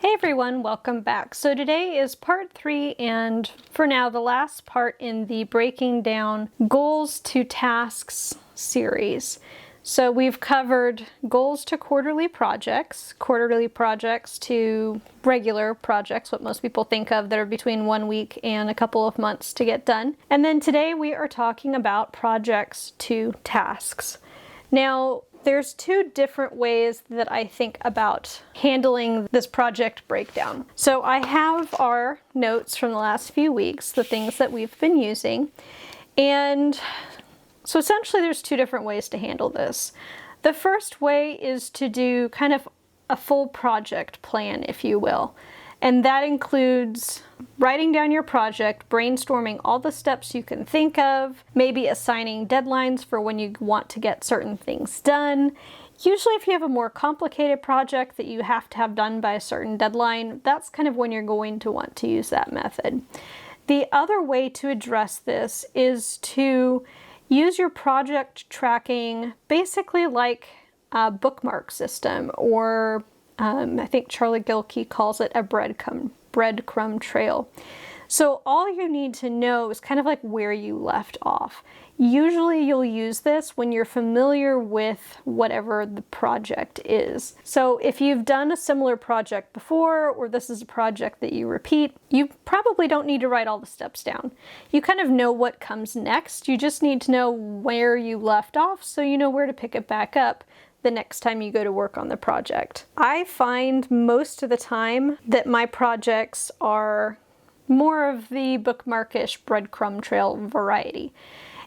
Hey everyone, welcome back. So today is part 3 and for now the last part in the breaking down goals to tasks series. So we've covered goals to quarterly projects to regular projects, what most people think of that are between 1 week and a couple of months to get done. And then today we are talking about projects to tasks. Now, there's 2 different ways that I think about handling this project breakdown. So I have our notes from the last few weeks, the things that we've been using. And so essentially there's 2 different ways to handle this. The first way is to do kind of a full project plan, if you will. And that includes writing down your project, brainstorming all the steps you can think of, maybe assigning deadlines for when you want to get certain things done. Usually if you have a more complicated project that you have to have done by a certain deadline, that's kind of when you're going to want to use that method. The other way to address this is to use your project tracking basically like a bookmark system, or I think Charlie Gilkey calls it a breadcrumb trail. So all you need to know is kind of like where you left off. Usually you'll use this when you're familiar with whatever the project is. So if you've done a similar project before, or this is a project that you repeat, you probably don't need to write all the steps down. You kind of know what comes next. You just need to know where you left off so you know where to pick it back up the next time you go to work on the project. I find most of the time that my projects are more of the bookmarkish breadcrumb trail variety.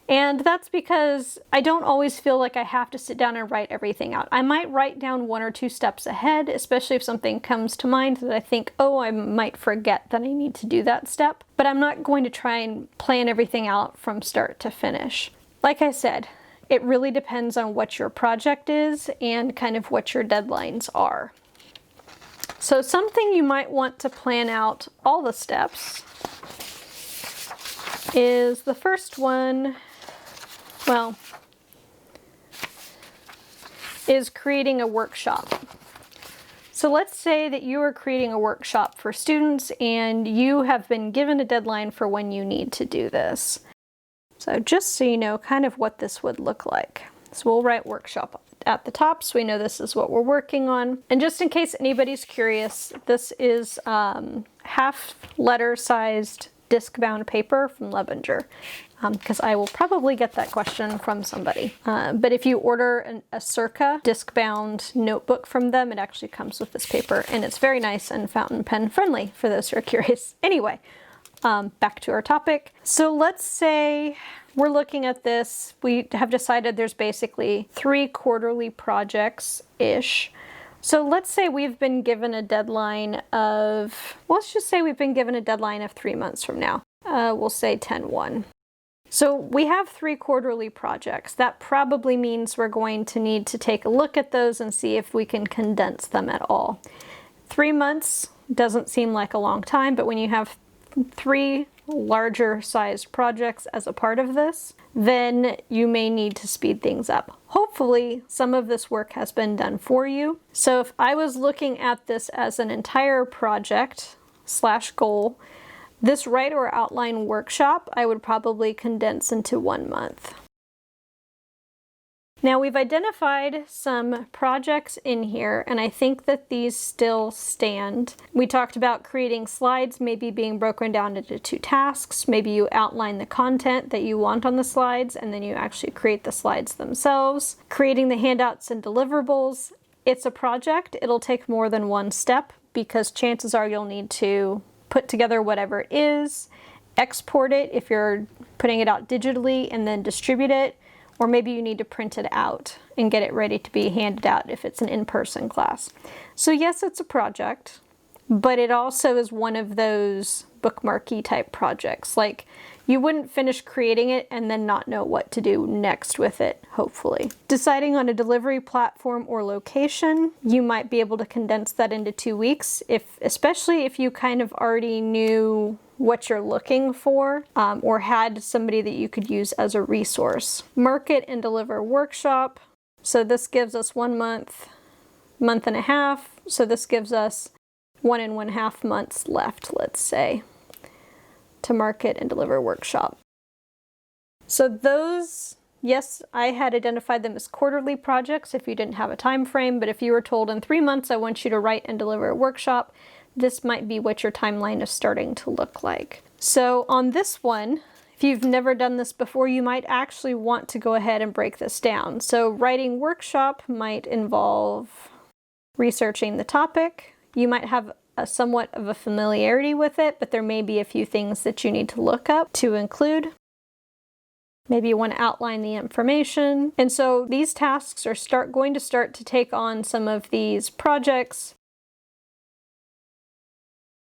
And that's because I don't always feel like I have to sit down and write everything out. I might write down 1 or 2 steps ahead, especially if something comes to mind that I think, oh, I might forget that I need to do that step. But I'm not going to try and plan everything out from start to finish. Like I said, it really depends on what your project is and kind of what your deadlines are. So something you might want to plan out all the steps is the first one, well, is creating a workshop. So let's say that you are creating a workshop for students and you have been given a deadline for when you need to do this. So just so you know kind of what this would look like. So we'll write workshop at the top so we know this is what we're working on. And just in case anybody's curious, this is half letter sized disc bound paper from Levenger, because I will probably get that question from somebody. But if you order a Circa disc bound notebook from them, it actually comes with this paper and it's very nice and fountain pen friendly for those who are curious. Anyway. Back to our topic. So let's say we're looking at this. We have decided there's basically 3 quarterly projects-ish. So let's say we've been given a deadline of, let's just say we've been given a deadline of 3 months from now. We'll say 10/1. So we have 3 quarterly projects. That probably means we're going to need to take a look at those and see if we can condense them at all. 3 months doesn't seem like a long time, but when you have 3 larger sized projects as a part of this, then you may need to speed things up. Hopefully some of this work has been done for you. So if I was looking at this as an entire project / goal, this write or outline workshop I would probably condense into 1 month. Now we've identified some projects in here and I think that these still stand. We talked about creating slides maybe being broken down into 2 tasks. Maybe you outline the content that you want on the slides and then you actually create the slides themselves. Creating the handouts and deliverables. It's a project. It'll take more than 1 step because chances are you'll need to put together whatever it is, export it if you're putting it out digitally, and then distribute it. Or maybe you need to print it out and get it ready to be handed out if it's an in-person class. So yes, it's a project, but it also is one of those bookmarky type projects. Like you wouldn't finish creating it and then not know what to do next with it, hopefully. Deciding on a delivery platform or location, you might be able to condense that into 2 weeks, especially if you kind of already knew what you're looking for, or had somebody that you could use as a resource. Market and deliver workshop. So this gives us 1 month, month and a half. So this gives us 1.5 months left, let's say, to market and deliver a workshop. So those, yes, I had identified them as quarterly projects if you didn't have a time frame, but if you were told in 3 months I want you to write and deliver a workshop, this might be what your timeline is starting to look like. So on this one, if you've never done this before, you might actually want to go ahead and break this down. So writing workshop might involve researching the topic. You might have somewhat of a familiarity with it, but there may be a few things that you need to look up to include. Maybe you want to outline the information. And so these tasks are going to start to take on some of these projects,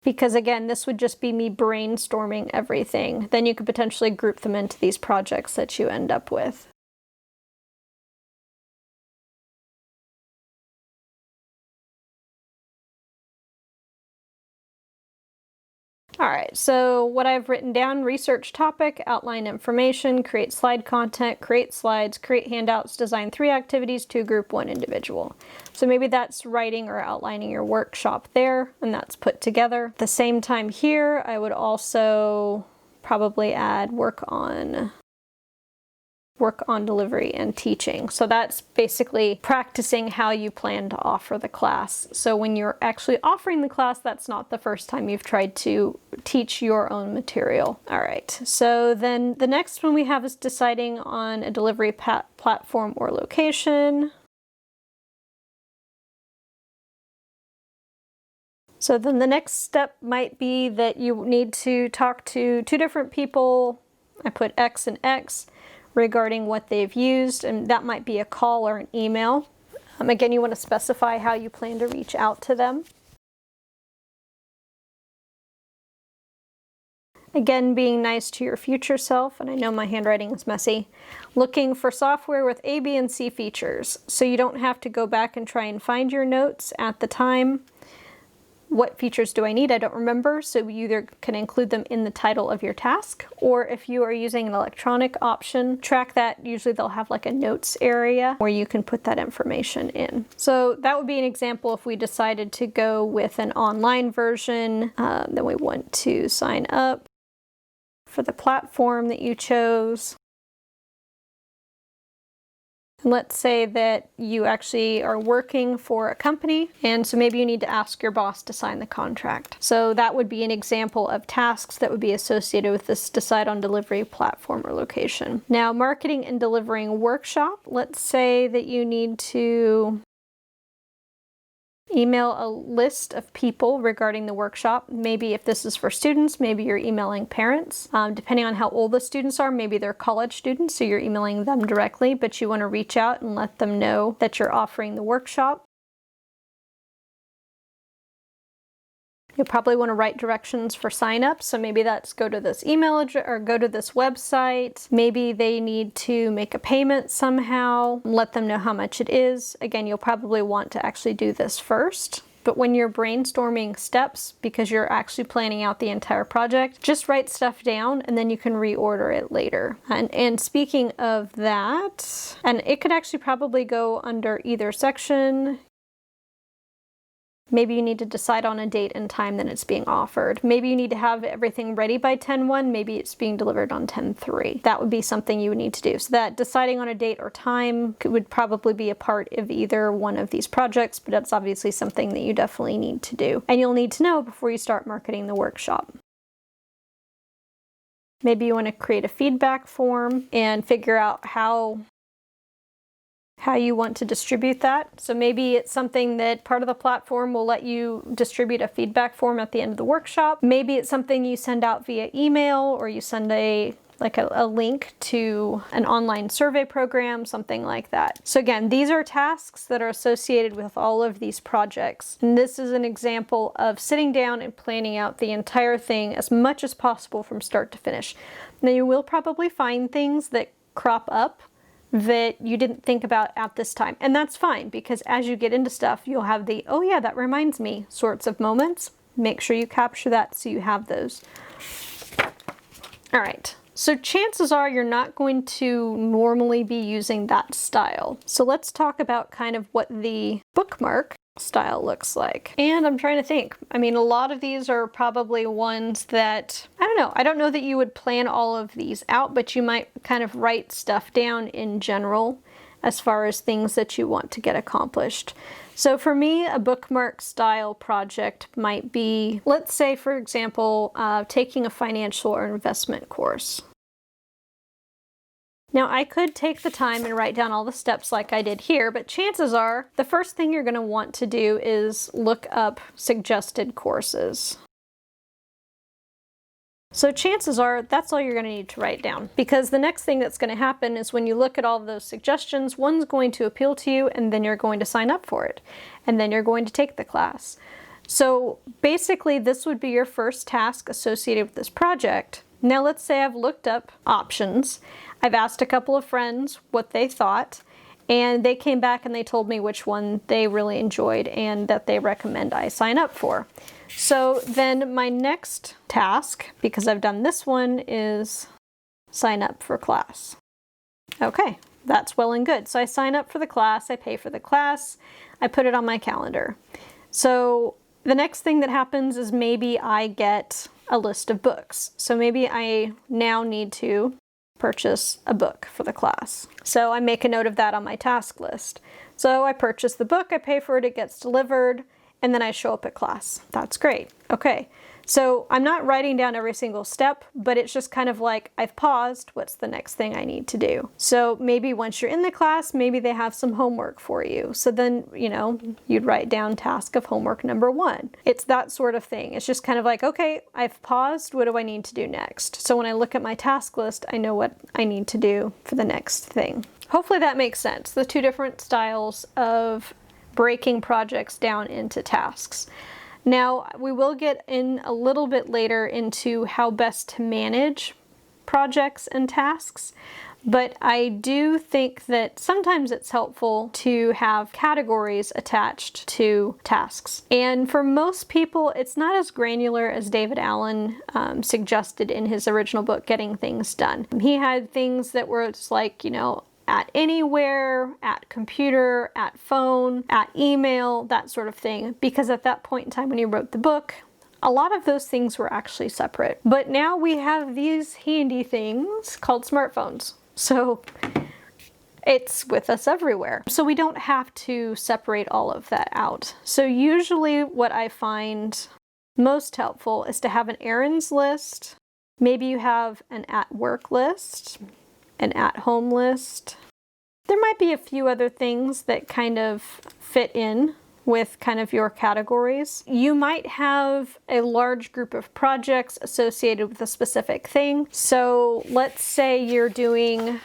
because again, this would just be me brainstorming everything. Then you could potentially group them into these projects that you end up with. All right, so what I've written down: research topic, outline information, create slide content, create slides, create handouts, design 3 activities, 2 group, 1 individual. So maybe that's writing or outlining your workshop there, and that's put together. At the same time here, I would also probably add work on delivery and teaching. So that's basically practicing how you plan to offer the class. So when you're actually offering the class, that's not the first time you've tried to teach your own material. All right, so then the next one we have is deciding on a delivery platform or location. So then the next step might be that you need to talk to 2 different people. I put X and X regarding what they've used, and that might be a call or an email. Again, you want to specify how you plan to reach out to them. Again, being nice to your future self, and I know my handwriting is messy. Looking for software with A, B, and C features, so you don't have to go back and try and find your notes at the time. What features do I need? I don't remember, so you either can include them in the title of your task, or if you are using an electronic option, track that. Usually they'll have like a notes area where you can put that information in. So that would be an example if we decided to go with an online version. Then we want to sign up for the platform that you chose. And let's say that you actually are working for a company, and so maybe you need to ask your boss to sign the contract. So that would be an example of tasks that would be associated with this decide on delivery platform or location. Now, marketing and delivering a workshop. Let's say that you need to email a list of people regarding the workshop. Maybe if this is for students, maybe you're emailing parents. Depending on how old the students are, maybe they're college students, so you're emailing them directly, but you want to reach out and let them know that you're offering the workshop. You'll probably want to write directions for sign up. So maybe that's go to this email address or go to this website. Maybe they need to make a payment somehow. Let them know how much it is. Again, you'll probably want to actually do this first. But when you're brainstorming steps, because you're actually planning out the entire project, just write stuff down and then you can reorder it later. And speaking of that, and it could actually probably go under either section. Maybe you need to decide on a date and time that it's being offered. Maybe you need to have everything ready by 10/1. Maybe it's being delivered on 10/3. That would be something you would need to do. So that deciding on a date or time would probably be a part of either one of these projects, but that's obviously something that you definitely need to do. And you'll need to know before you start marketing the workshop. Maybe you want to create a feedback form and figure out how you want to distribute that. So maybe it's something that part of the platform will let you distribute a feedback form at the end of the workshop. Maybe it's something you send out via email, or you send a link to an online survey program, something like that. So again, these are tasks that are associated with all of these projects. And this is an example of sitting down and planning out the entire thing as much as possible from start to finish. Now, you will probably find things that crop up that you didn't think about at this time. And that's fine, because as you get into stuff, you'll have the, oh yeah, that reminds me sorts of moments. Make sure you capture that so you have those. All right, so chances are you're not going to normally be using that style. So let's talk about kind of what the bookmark style looks like. And I'm trying to think. I mean, a lot of these are probably ones that, I don't know. I don't know that you would plan all of these out, but you might kind of write stuff down in general as far as things that you want to get accomplished. So for me, a bookmark style project might be, let's say, for example, taking a financial or investment course. Now, I could take the time and write down all the steps like I did here, but chances are the first thing you're going to want to do is look up suggested courses. So chances are that's all you're going to need to write down, because the next thing that's going to happen is when you look at all of those suggestions, one's going to appeal to you, and then you're going to sign up for it, and then you're going to take the class. So basically, this would be your first task associated with this project. Now let's say I've looked up options. I've asked a couple of friends what they thought, and they came back and they told me which one they really enjoyed and that they recommend I sign up for. So then my next task, because I've done this one, is sign up for class. Okay, that's well and good. So I sign up for the class, I pay for the class, I put it on my calendar. So the next thing that happens is maybe I get a list of books. So maybe I now need to purchase a book for the class. So I make a note of that on my task list. So I purchase the book, I pay for it, it gets delivered, and then I show up at class. That's great. Okay. So I'm not writing down every single step, but it's just kind of like I've paused. What's the next thing I need to do? So maybe once you're in the class, maybe they have some homework for you. So then, you'd write down task of homework number 1. It's that sort of thing. It's just kind of like, okay, I've paused. What do I need to do next? So when I look at my task list, I know what I need to do for the next thing. Hopefully that makes sense. The two different styles of breaking projects down into tasks. Now, we will get in a little bit later into how best to manage projects and tasks, but I do think that sometimes it's helpful to have categories attached to tasks. And for most people, it's not as granular as David Allen suggested in his original book, Getting Things Done. He had things that were just like, at anywhere, at computer, at phone, at email, that sort of thing. Because at that point in time when he wrote the book, a lot of those things were actually separate. But now we have these handy things called smartphones. So it's with us everywhere. So we don't have to separate all of that out. So usually what I find most helpful is to have an errands list. Maybe you have an at work list, an at-home list. There might be a few other things that kind of fit in with kind of your categories. You might have a large group of projects associated with a specific thing. So let's say you're doing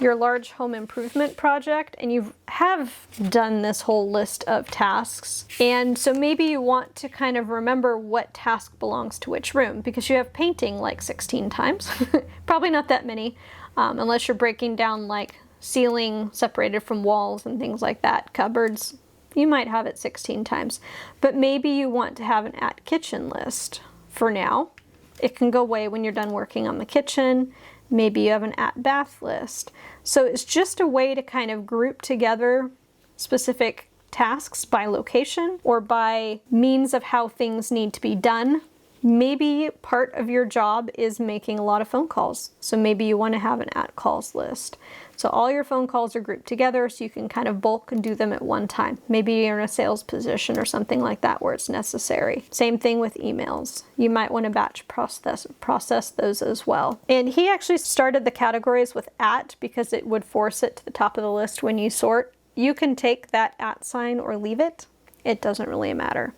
your large home improvement project and you have done this whole list of tasks. And so maybe you want to kind of remember what task belongs to which room, because you have painting like 16 times. Probably not that many, unless you're breaking down like ceiling separated from walls and things like that. Cupboards, you might have it 16 times. But maybe you want to have an at kitchen list for now. It can go away when you're done working on the kitchen. Maybe you have an at bath list. So it's just a way to kind of group together specific tasks by location or by means of how things need to be done. Maybe part of your job is making a lot of phone calls. So maybe you want to have an at calls list. So all your phone calls are grouped together so you can kind of bulk and do them at one time. Maybe you're in a sales position or something like that where it's necessary. Same thing with emails. You might want to batch process those as well. And he actually started the categories with at because it would force it to the top of the list when you sort. You can take that at sign or leave it. It doesn't really matter.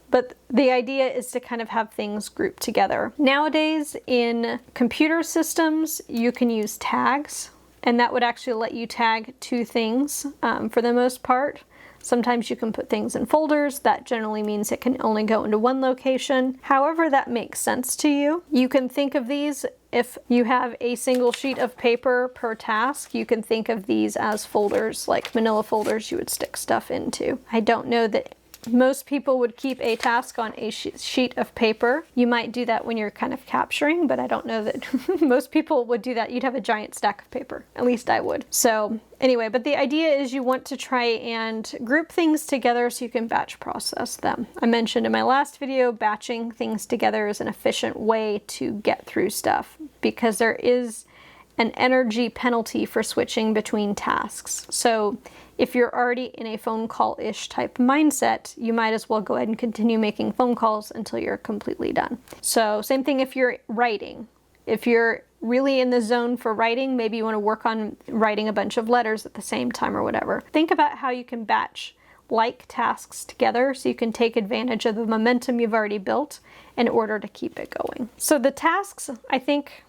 But the idea is to kind of have things grouped together. Nowadays in computer systems, you can use tags, and that would actually let you tag two things for the most part. Sometimes you can put things in folders. That generally means it can only go into one location. However that makes sense to you. You can think of these, if you have a single sheet of paper per task, you can think of these as folders, like manila folders you would stick stuff into. I don't know that Most people would keep a task on a sheet of paper. You might do that when you're kind of capturing, but I don't know that most people would do that. You'd have a giant stack of paper. At least I would. So anyway, but the idea is you want to try and group things together so you can batch process them. I mentioned in my last video, batching things together is an efficient way to get through stuff because there is an energy penalty for switching between tasks. So if you're already in a phone call-ish type mindset, you might as well go ahead and continue making phone calls until you're completely done. So same thing if you're writing. If you're really in the zone for writing, maybe you want to work on writing a bunch of letters at the same time or whatever. Think about how you can batch like tasks together so you can take advantage of the momentum you've already built in order to keep it going. So the tasks, I think,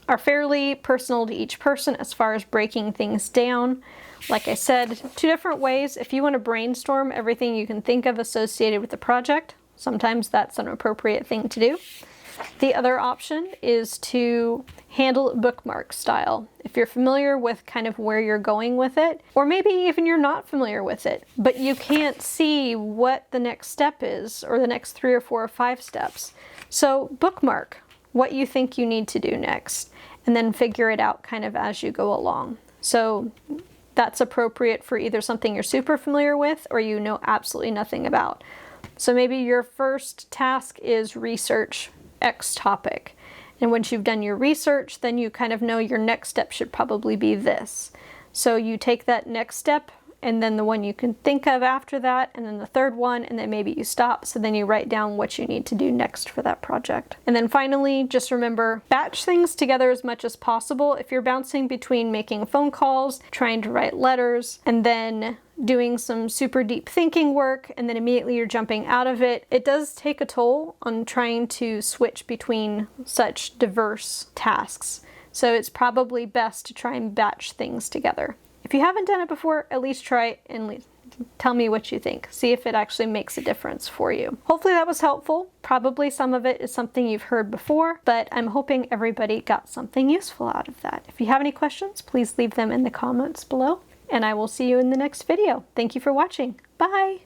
are fairly personal to each person as far as breaking things down. Like I said, two different ways. If you want to brainstorm everything you can think of associated with the project, sometimes that's an appropriate thing to do. The other option is to handle it bookmark style. If you're familiar with kind of where you're going with it, or maybe even you're not familiar with it, but you can't see what the next step is, or the next 3 or 4 or 5 steps. So bookmark what you think you need to do next, and then figure it out kind of as you go along. So that's appropriate for either something you're super familiar with or you know absolutely nothing about. So maybe your first task is research X topic. And once you've done your research, then you kind of know your next step should probably be this. So you take that next step, and then the one you can think of after that, and then the third one, and then maybe you stop, so then you write down what you need to do next for that project. And then finally, just remember, batch things together as much as possible. If you're bouncing between making phone calls, trying to write letters, and then doing some super deep thinking work, and then immediately you're jumping out of it, it does take a toll on trying to switch between such diverse tasks. So it's probably best to try and batch things together. If you haven't done it before, at least try it and tell me what you think. See if it actually makes a difference for you. Hopefully that was helpful. Probably some of it is something you've heard before, but I'm hoping everybody got something useful out of that. If you have any questions, please leave them in the comments below, and I will see you in the next video. Thank you for watching. Bye!